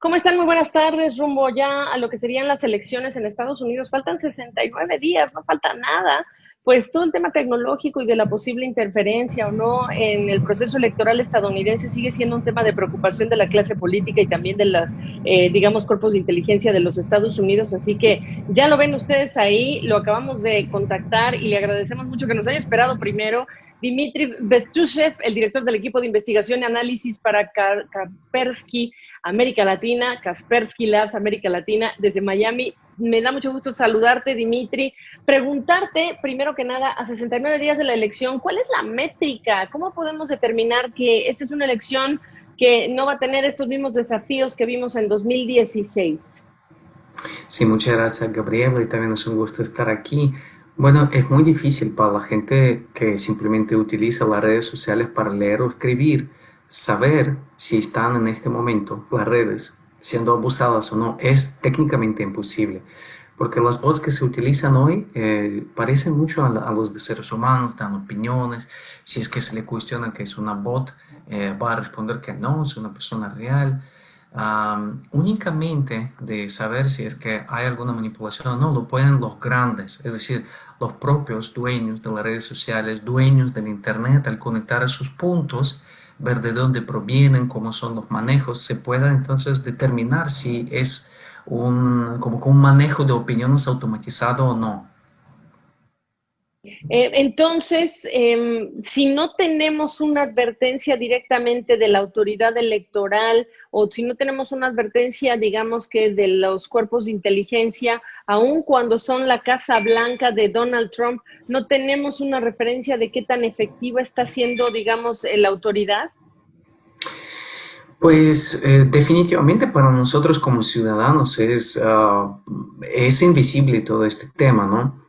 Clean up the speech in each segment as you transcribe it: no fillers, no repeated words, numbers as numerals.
¿Cómo están? Muy buenas tardes. Rumbo ya a lo que serían las elecciones en Estados Unidos. Faltan 69 días, no falta nada. Pues todo el tema tecnológico y de la posible interferencia o no en el proceso electoral estadounidense sigue siendo un tema de preocupación de la clase política y también de las, digamos, cuerpos de inteligencia de los Estados Unidos. Así que ya lo ven ustedes ahí, lo acabamos de contactar y le agradecemos mucho que nos haya esperado primero. Dmitry Bestushev, el director del equipo de investigación y análisis para Kaspersky América Latina, Kaspersky Labs América Latina, desde Miami. Me da mucho gusto saludarte, Dimitri. Preguntarte, primero que nada, a 69 días de la elección, ¿cuál es la métrica? ¿Cómo podemos determinar que esta es una elección que no va a tener estos mismos desafíos que vimos en 2016? Sí, muchas gracias, Gabriela, y también es un gusto estar aquí. Bueno, es muy difícil para la gente que simplemente utiliza las redes sociales para leer o escribir, saber si están en este momento las redes siendo abusadas o no. Es técnicamente imposible, porque las bots que se utilizan hoy parecen mucho a los de seres humanos, dan opiniones. Si es que se le cuestiona que es una bot, va a responder que no, es una persona real. Únicamente de saber si es que hay alguna manipulación o no, lo pueden los grandes, es decir, los propios dueños de las redes sociales, dueños del Internet, al conectar a sus puntos, ver de dónde provienen, cómo son los manejos, se pueda entonces determinar si es como un manejo de opiniones automatizado o no. Entonces, si no tenemos una advertencia directamente de la autoridad electoral o si no tenemos una advertencia, digamos que de los cuerpos de inteligencia, aun cuando son la Casa Blanca de Donald Trump, no tenemos una referencia de qué tan efectiva está siendo, digamos, la autoridad. Pues definitivamente para nosotros como ciudadanos es invisible todo este tema, ¿no?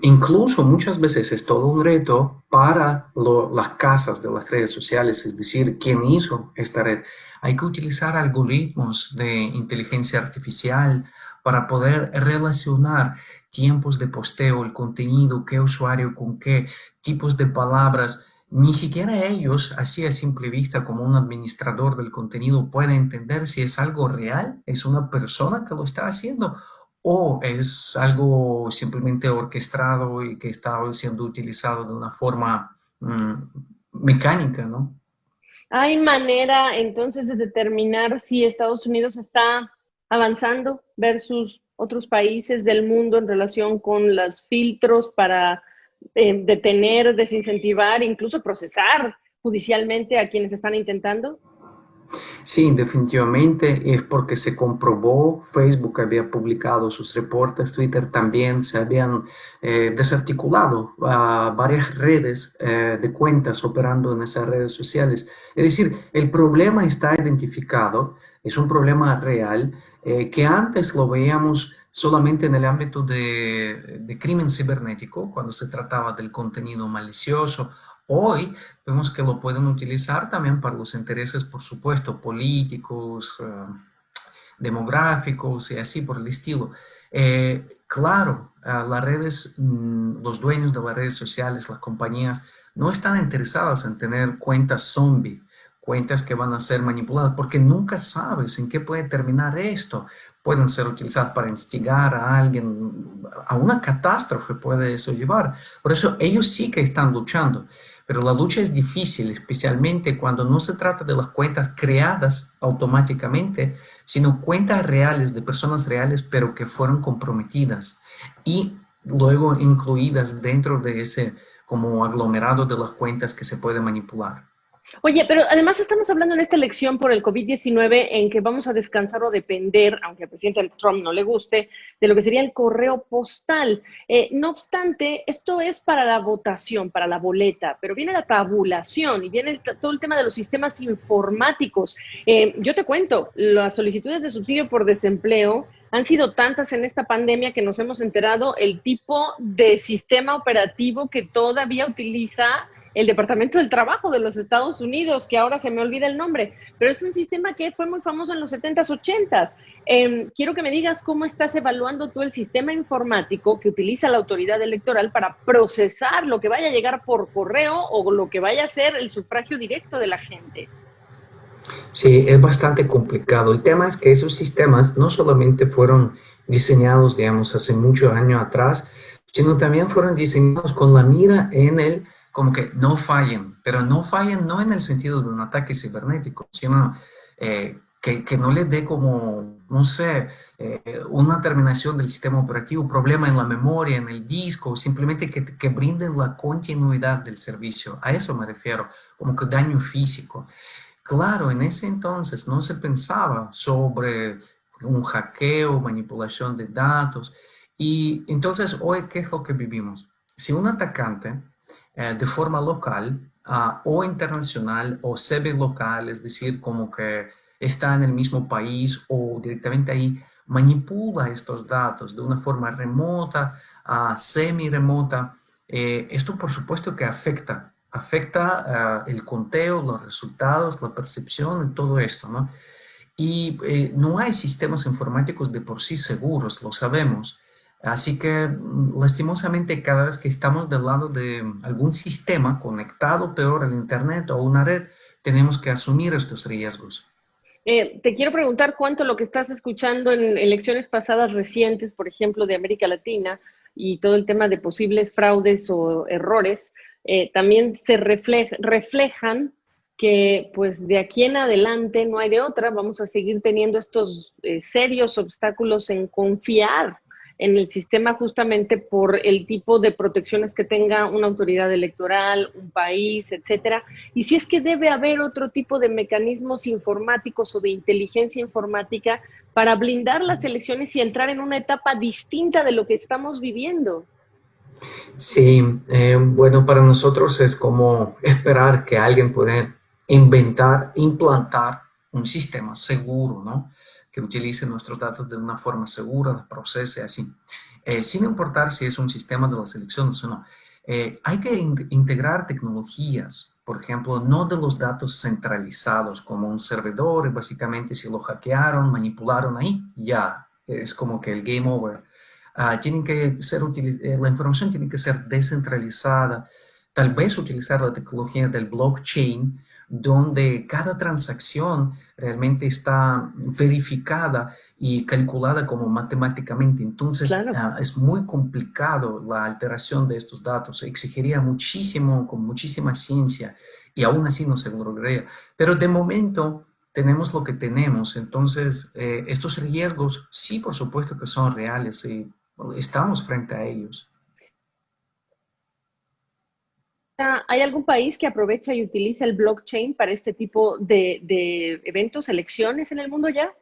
Incluso muchas veces es todo un reto para las casas de las redes sociales, es decir, quién hizo esta red. Hay que utilizar algoritmos de inteligencia artificial para poder relacionar tiempos de posteo, el contenido, qué usuario con qué tipos de palabras. Ni siquiera ellos, así a simple vista, como un administrador del contenido, pueden entender si es algo real, es una persona que lo está haciendo o es algo simplemente orquestado y que está siendo utilizado de una forma mecánica, ¿no? ¿Hay manera entonces de determinar si Estados Unidos está avanzando versus otros países del mundo en relación con los filtros para detener, desincentivar, incluso procesar judicialmente a quienes están intentando? Sí, definitivamente es porque se comprobó, Facebook había publicado sus reportes, Twitter también se habían desarticulado varias redes de cuentas operando en esas redes sociales. Es decir, el problema está identificado, es un problema real que antes lo veíamos solamente en el ámbito de crimen cibernético, cuando se trataba del contenido malicioso. Hoy vemos que lo pueden utilizar también para los intereses, por supuesto, políticos, demográficos y así por el estilo. Claro, las redes, los dueños de las redes sociales, las compañías, no están interesadas en tener cuentas zombie, cuentas que van a ser manipuladas, porque nunca sabes en qué puede terminar esto. Pueden ser utilizadas para instigar a alguien, a una catástrofe puede eso llevar. Por eso ellos sí que están luchando. Pero la lucha es difícil, especialmente cuando no se trata de las cuentas creadas automáticamente, sino cuentas reales de personas reales, pero que fueron comprometidas y luego incluidas dentro de ese como aglomerado de las cuentas que se puede manipular. Oye, pero además estamos hablando en esta elección por el COVID-19 en que vamos a descansar o depender, aunque al presidente Trump no le guste, de lo que sería el correo postal. No obstante, esto es para la votación, para la boleta, pero viene la tabulación y viene todo el tema de los sistemas informáticos. Yo te cuento, las solicitudes de subsidio por desempleo han sido tantas en esta pandemia que nos hemos enterado el tipo de sistema operativo que todavía utiliza el Departamento del Trabajo de los Estados Unidos, que ahora se me olvida el nombre, pero es un sistema que fue muy famoso en los 70s, 80s. Quiero que me digas cómo estás evaluando tú el sistema informático que utiliza la autoridad electoral para procesar lo que vaya a llegar por correo o lo que vaya a ser el sufragio directo de la gente. Sí, es bastante complicado. El tema es que esos sistemas no solamente fueron diseñados, digamos, hace muchos años atrás, sino también fueron diseñados con la mira en el, como que no fallen, pero no fallen no en el sentido de un ataque cibernético, sino que no les dé como, no sé, una terminación del sistema operativo, problema en la memoria, en el disco, simplemente que brinden la continuidad del servicio. A eso me refiero, como que daño físico. Claro, en ese entonces no se pensaba sobre un hackeo, manipulación de datos. Y entonces hoy, ¿qué es lo que vivimos? Si un atacante de forma local o internacional o semi-local, es decir, como que está en el mismo país o directamente ahí, manipula estos datos de una forma remota, semi-remota, esto por supuesto que afecta el conteo, los resultados, la percepción y todo esto, ¿no? Y no hay sistemas informáticos de por sí seguros, lo sabemos. Así que lastimosamente cada vez que estamos del lado de algún sistema conectado peor al Internet o a una red, tenemos que asumir estos riesgos. Te quiero preguntar cuánto lo que estás escuchando en elecciones pasadas recientes, por ejemplo, de América Latina, y todo el tema de posibles fraudes o errores, también se reflejan que pues de aquí en adelante no hay de otra, vamos a seguir teniendo estos serios obstáculos en confiar en el sistema justamente por el tipo de protecciones que tenga una autoridad electoral, un país, etcétera. Y si es que debe haber otro tipo de mecanismos informáticos o de inteligencia informática para blindar las elecciones y entrar en una etapa distinta de lo que estamos viviendo. Sí, bueno, para nosotros es como esperar que alguien pueda inventar, implantar un sistema seguro, ¿no? Que utilice nuestros datos de una forma segura, procese así. Sin importar si es un sistema de las elecciones o no. Hay que integrar tecnologías, por ejemplo, no de los datos centralizados como un servidor, y básicamente si lo hackearon, manipularon ahí, ya es como que el game over. Tienen que ser la información tiene que ser descentralizada, tal vez utilizar la tecnología del blockchain, donde cada transacción realmente está verificada y calculada como matemáticamente. Entonces, Claro. es muy complicado la alteración de estos datos, exigiría muchísimo, con muchísima ciencia, y aún así no se lograría. Pero de momento tenemos lo que tenemos, entonces estos riesgos sí, por supuesto que son reales y estamos frente a ellos. ¿Hay algún país que aprovecha y utiliza el blockchain para este tipo de eventos, elecciones en el mundo ya?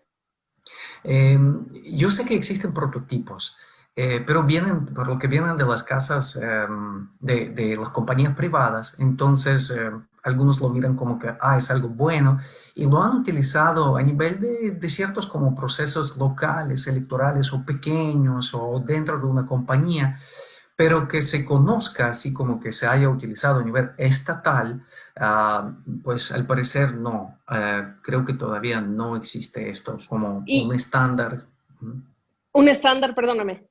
Eh, yo sé que existen prototipos, pero vienen, por lo que vienen de las casas de las compañías privadas, entonces algunos lo miran como que es algo bueno y lo han utilizado a nivel de ciertos como procesos locales, electorales o pequeños o dentro de una compañía, pero que se conozca así como que se haya utilizado a nivel estatal, pues al parecer no. Creo que todavía no existe esto como un Y estándar. un estándar, perdóname.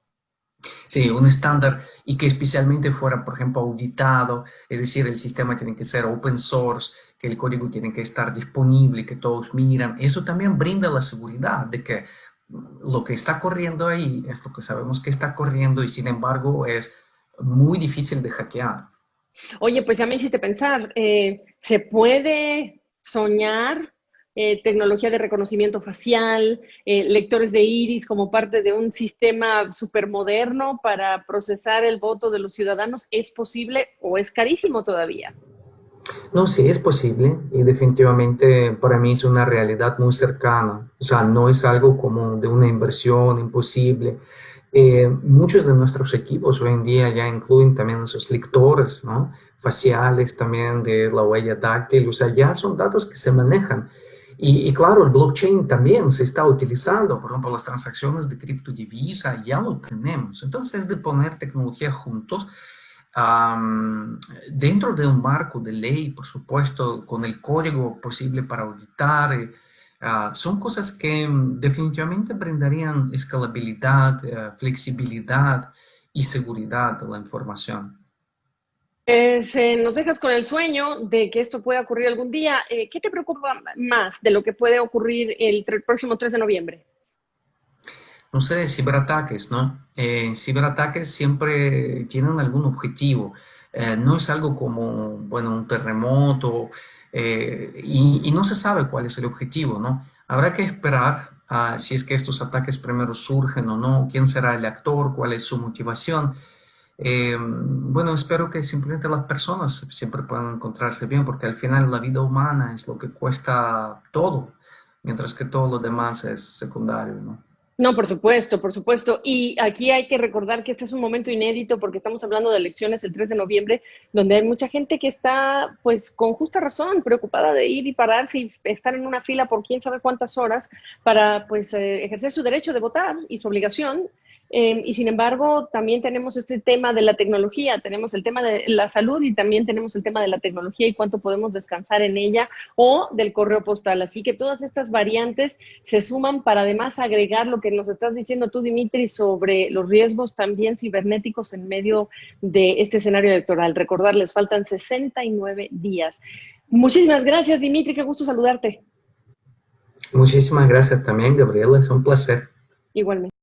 Sí, un estándar y que especialmente fuera, por ejemplo, auditado, es decir, el sistema tiene que ser open source, que el código tiene que estar disponible, que todos miran. Eso también brinda la seguridad de que lo que está corriendo ahí es lo que sabemos que está corriendo y sin embargo es muy difícil de hackear. Oye, pues ya me hiciste pensar, ¿se puede soñar tecnología de reconocimiento facial, lectores de iris como parte de un sistema supermoderno para procesar el voto de los ciudadanos? ¿Es posible o es carísimo todavía? No, sí es posible y definitivamente para mí es una realidad muy cercana. O sea, no es algo como de una inversión imposible. Muchos de nuestros equipos hoy en día ya incluyen también esos lectores, ¿no? Faciales también de la huella táctil. O sea, ya son datos que se manejan. Y claro, el blockchain también se está utilizando. Por ejemplo, las transacciones de criptodivisa ya lo tenemos. Entonces, es de poner tecnología juntos dentro de un marco de ley, por supuesto, con el código posible para auditar. Son cosas que definitivamente brindarían escalabilidad, flexibilidad y seguridad de la información. Nos dejas con el sueño de que esto pueda ocurrir algún día. ¿Qué te preocupa más de lo que puede ocurrir el próximo 3 de noviembre? No sé, ciberataques, ¿no? Ciberataques siempre tienen algún objetivo. No es algo como, bueno, un terremoto, y no se sabe cuál es el objetivo, ¿no? Habrá que esperar si es que estos ataques primero surgen o no, quién será el actor, cuál es su motivación. Bueno, espero que simplemente las personas siempre puedan encontrarse bien, porque al final la vida humana es lo que cuesta todo, mientras que todo lo demás es secundario, ¿no? No, por supuesto, por supuesto. Y aquí hay que recordar que este es un momento inédito porque estamos hablando de elecciones el 3 de noviembre, donde hay mucha gente que está, pues, con justa razón, preocupada de ir y pararse y estar en una fila por quién sabe cuántas horas para, pues, ejercer su derecho de votar y su obligación. Y sin embargo, también tenemos este tema de la tecnología, tenemos el tema de la salud y también tenemos el tema de la tecnología y cuánto podemos descansar en ella o del correo postal. Así que todas estas variantes se suman para además agregar lo que nos estás diciendo tú, Dimitri, sobre los riesgos también cibernéticos en medio de este escenario electoral. Recordarles, faltan 69 días. Muchísimas gracias, Dimitri, qué gusto saludarte. Muchísimas gracias también, Gabriela, es un placer. Igualmente.